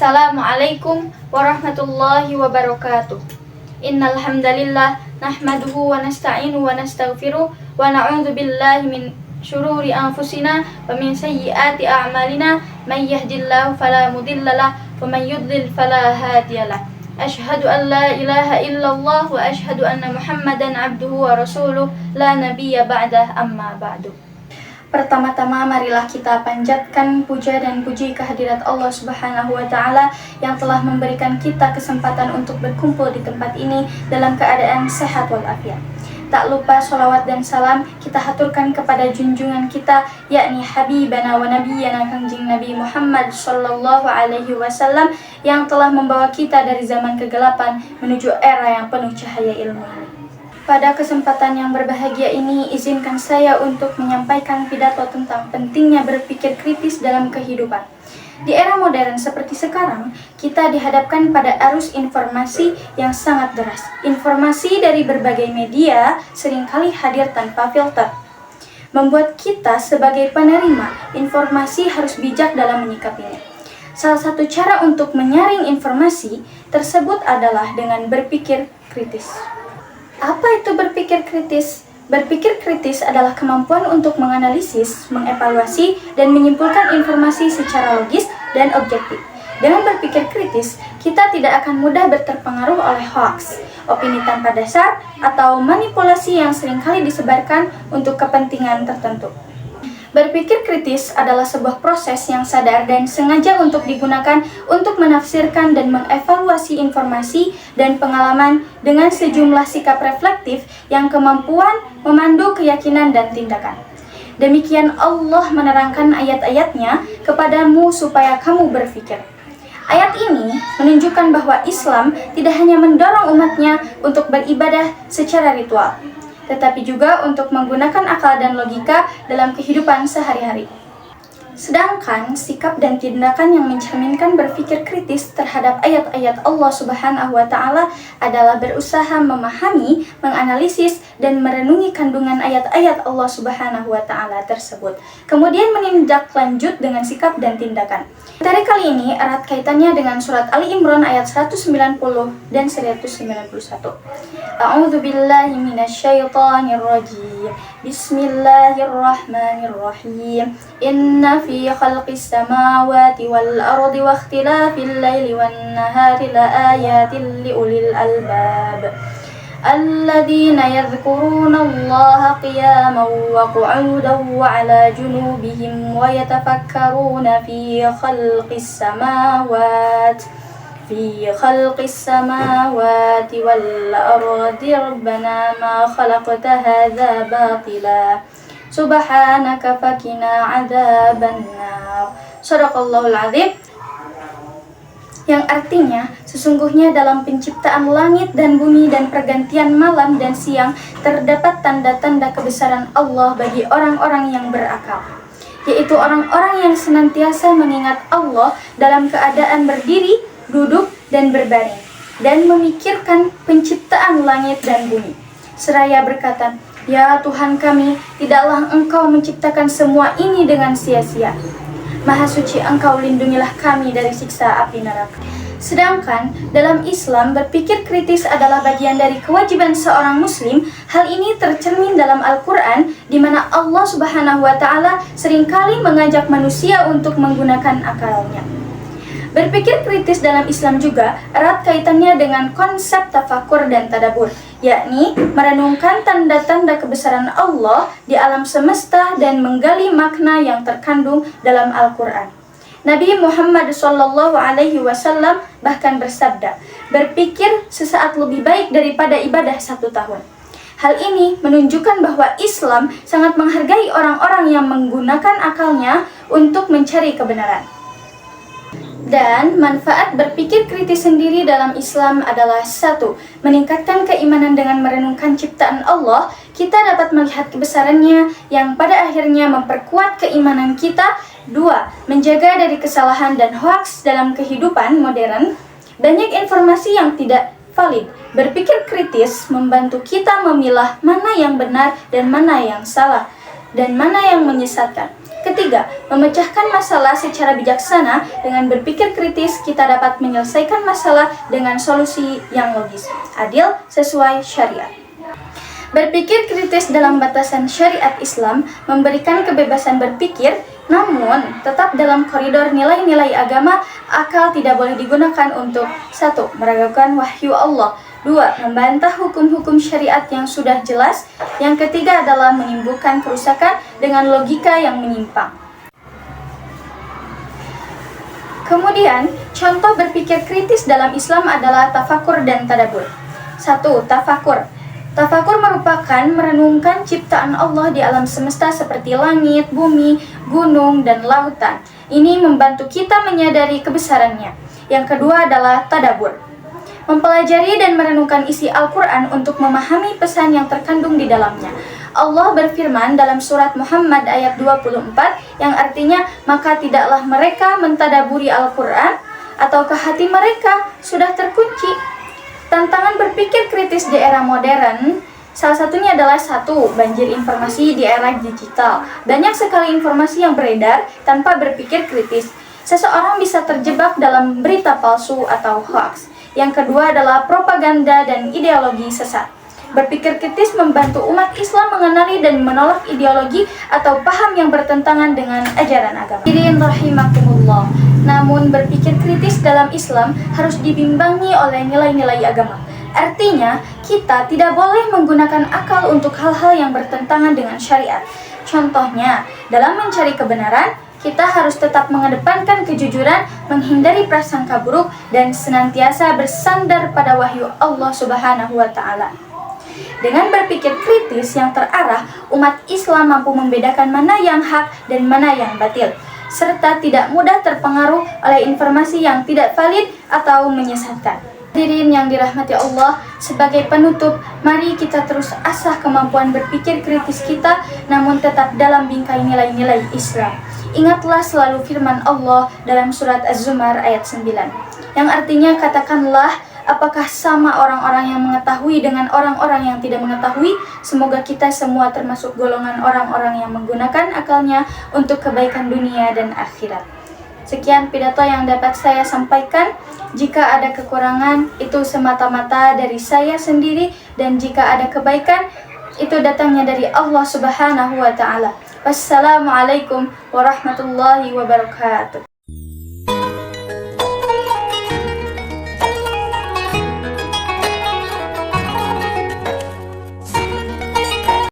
Assalamualaikum warahmatullahi wabarakatuh. Innal hamdalillah nahmaduhu wa nasta'inu wa nastaghfiruh wa na'udzu billahi min syururi anfusina wa min sayyiati a'malina may yahdihillahu fala mudhillalah wa may yudlil fala hadiyalah. Asyhadu an la ilaha illallah wa asyhadu anna Muhammadan abduhu wa rasuluh la nabiyya ba'dah, amma ba'du. Pertama-tama marilah kita panjatkan puja dan puji kehadirat Allah Subhanahu wa Ta'ala yang telah memberikan kita kesempatan untuk berkumpul di tempat ini dalam keadaan sehat walafiat. Tak lupa sholawat dan salam kita haturkan kepada junjungan kita, yakni Habibana wa Nabiyana Kangjeng Nabi Muhammad Sallallahu Alaihi Wasallam yang telah membawa kita dari zaman kegelapan menuju era yang penuh cahaya ilmu ini. Pada kesempatan yang berbahagia ini, izinkan saya untuk menyampaikan pidato tentang pentingnya berpikir kritis dalam kehidupan. Di era modern seperti sekarang, kita dihadapkan pada arus informasi yang sangat deras. Informasi dari berbagai media seringkali hadir tanpa filter, membuat kita sebagai penerima informasi harus bijak dalam menyikapinya. Salah satu cara untuk menyaring informasi tersebut adalah dengan berpikir kritis. Apa itu berpikir kritis? Berpikir kritis adalah kemampuan untuk menganalisis, mengevaluasi, dan menyimpulkan informasi secara logis dan objektif. Dengan berpikir kritis, kita tidak akan mudah terpengaruh oleh hoaks, opini tanpa dasar, atau manipulasi yang seringkali disebarkan untuk kepentingan tertentu. Berpikir kritis adalah sebuah proses yang sadar dan sengaja untuk digunakan untuk menafsirkan dan mengevaluasi informasi dan pengalaman dengan sejumlah sikap reflektif yang kemampuan memandu keyakinan dan tindakan. Demikian Allah menerangkan ayat-ayatnya kepadamu supaya kamu berpikir. Ayat ini menunjukkan bahwa Islam tidak hanya mendorong umatnya untuk beribadah secara ritual, tetapi juga untuk menggunakan akal dan logika dalam kehidupan sehari-hari. Sedangkan sikap dan tindakan yang mencerminkan berpikir kritis terhadap ayat-ayat Allah Subhanahu wa Ta'ala adalah berusaha memahami, menganalisis, dan merenungi kandungan ayat-ayat Allah Subhanahu wa Ta'ala tersebut. Kemudian menindaklanjut dengan sikap dan tindakan. Materi kali ini erat kaitannya dengan surat Ali Imran ayat 190 dan 191. A'udzu billahi minasyaitonir rajim. Bismillahirrahmanirrahim. Inna fi khalqis samawati wal ardi wa ikhtilafil laili wan nahari laayatin liulil albab. Alladzina yadhkuruna Allaha qiyaman wa qu'udan wa 'ala junubihim wa yatafakkaruna fi khalqis samawati wal ardi rabbana ma khalaqta hadza batila subhanaka fakina 'adzabannar. Shadaqallahul 'adzim. Yang artinya, sesungguhnya dalam penciptaan langit dan bumi dan pergantian malam dan siang terdapat tanda-tanda kebesaran Allah bagi orang-orang yang berakal, yaitu orang-orang yang senantiasa mengingat Allah dalam keadaan berdiri, duduk, dan berbaring, dan memikirkan penciptaan langit dan bumi, seraya berkata, "Ya Tuhan kami, tidaklah Engkau menciptakan semua ini dengan sia-sia. Maha suci Engkau, lindungilah kami dari siksa api neraka." Sedangkan dalam Islam, berpikir kritis adalah bagian dari kewajiban seorang muslim. Hal ini tercermin dalam Al-Quran, di mana Allah Subhanahu wa Ta'ala seringkali mengajak manusia untuk menggunakan akalnya. Berpikir kritis dalam Islam juga erat kaitannya dengan konsep tafakur dan tadabbur, yakni merenungkan tanda-tanda kebesaran Allah di alam semesta dan menggali makna yang terkandung dalam Al-Quran. Nabi Muhammad SAW bahkan bersabda, "Berpikir sesaat lebih baik daripada ibadah 1 tahun." Hal ini menunjukkan bahwa Islam sangat menghargai orang-orang yang menggunakan akalnya untuk mencari kebenaran. Dan manfaat berpikir kritis sendiri dalam Islam adalah 1. Meningkatkan keimanan dengan merenungkan ciptaan Allah. Kita dapat melihat kebesarannya yang pada akhirnya memperkuat keimanan kita. 2. Menjaga dari kesalahan dan hoaks dalam kehidupan modern. Banyak informasi yang tidak valid. Berpikir kritis membantu kita memilah mana yang benar dan mana yang salah. dan mana yang menyesatkan. Ketiga, memecahkan masalah secara bijaksana. Dengan berpikir kritis, kita dapat menyelesaikan masalah dengan solusi yang logis, adil, sesuai syariat. Berpikir kritis dalam batasan syariat Islam memberikan kebebasan berpikir, namun tetap dalam koridor nilai-nilai agama. Akal tidak boleh digunakan untuk 1. Meragukan wahyu Allah, 2. Membantah hukum-hukum syariat yang sudah jelas, yang ketiga adalah menimbulkan kerusakan dengan logika yang menyimpang. Kemudian, contoh berpikir kritis dalam Islam adalah tafakur dan tadabbur. 1. Tafakur. Tafakur merupakan merenungkan ciptaan Allah di alam semesta seperti langit, bumi, gunung, dan lautan. Ini membantu kita menyadari kebesarannya. Yang kedua adalah tadabbur. Mempelajari dan merenungkan isi Al-Quran untuk memahami pesan yang terkandung di dalamnya. Allah berfirman dalam surat Muhammad ayat 24 yang artinya, maka tidaklah mereka mentadaburi Al-Quran ataukah hati mereka sudah terkunci. Tantangan berpikir kritis di era modern, salah satunya adalah 1. Banjir informasi di era digital. Banyak sekali informasi yang beredar tanpa berpikir kritis. Seseorang bisa terjebak dalam berita palsu atau hoax. Yang kedua adalah propaganda dan ideologi sesat. Berpikir kritis membantu umat Islam mengenali dan menolak ideologi atau paham yang bertentangan dengan ajaran agama. Hadirin rahimakumullah. Namun berpikir kritis dalam Islam harus dibimbangi oleh nilai-nilai agama. Artinya, kita tidak boleh menggunakan akal untuk hal-hal yang bertentangan dengan syariat. Contohnya, dalam mencari kebenaran, kita harus tetap mengedepankan kejujuran, menghindari prasangka buruk, dan senantiasa bersandar pada wahyu Allah Subhanahu wa Ta'ala. Dengan berpikir kritis yang terarah, umat Islam mampu membedakan mana yang hak dan mana yang batil, serta tidak mudah terpengaruh oleh informasi yang tidak valid atau menyesatkan. Hadirin yang dirahmati Allah, sebagai penutup, mari kita terus asah kemampuan berpikir kritis kita, namun tetap dalam bingkai nilai-nilai Islam. Ingatlah selalu firman Allah dalam surat Az-Zumar ayat 9, yang artinya, katakanlah, apakah sama orang-orang yang mengetahui dengan orang-orang yang tidak mengetahui? Semoga kita semua termasuk golongan orang-orang yang menggunakan akalnya untuk kebaikan dunia dan akhirat. Sekian pidato yang dapat saya sampaikan. Jika ada kekurangan, itu semata-mata dari saya sendiri, dan jika ada kebaikan, itu datangnya dari Allah Subhanahu wa Ta'ala. Wassalamualaikum warahmatullahi wabarakatuh.